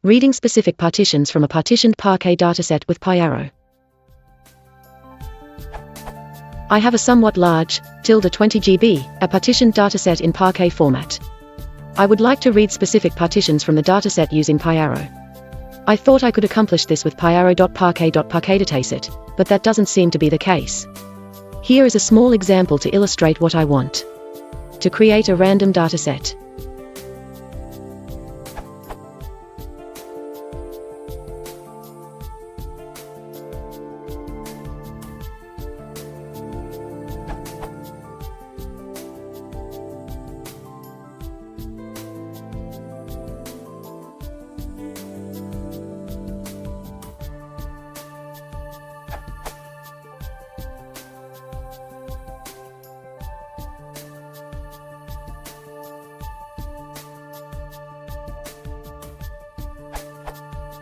Reading specific partitions from a partitioned Parquet dataset with Pyarrow. I have a somewhat large, 20 GB, a partitioned dataset in Parquet format. I would like to read specific partitions from the dataset using Pyarrow. I thought I could accomplish this with pyarrow.parquet.parquet dataset, but that doesn't seem to be the case. Here is a small example to illustrate what I want. To create a random dataset.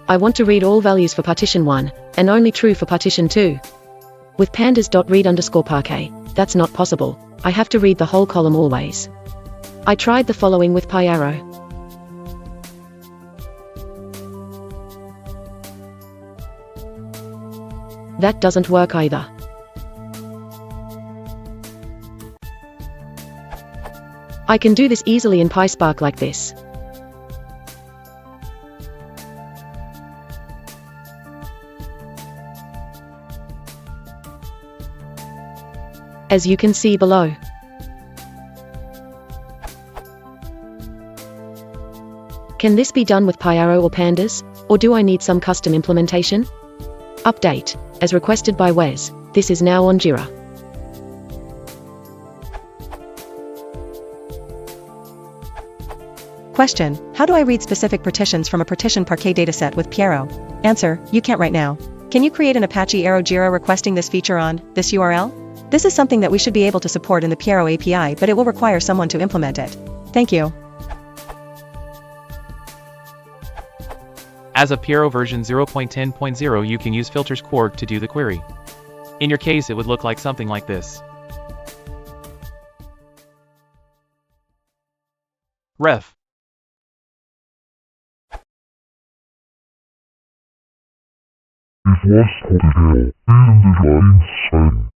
I want to read all values for partition 1, and only true for partition 2. With pandas.read_parquet, that's not possible. I have to read the whole column always. I tried the following with Pyarrow. That doesn't work either. I can do this easily in PySpark like this. As you can see below. Can this be done with Pyarrow or pandas, or do I need some custom implementation? Update, as requested by Wes, this is now on Jira. Question: how do I read specific partitions from a partitioned Parquet dataset with Pyarrow? Answer: you can't right now. Can you create an apache-arrow Jira requesting this feature on this URL? This is something that we should be able to support in the Pyarrow API, but it will require someone to implement it. Thank you. As of Pyarrow version 0.10.0, you can use filters quark to do the query. In your case, it would look like something like this. Ref. Ich weiß, Kollege, während der Lines sein.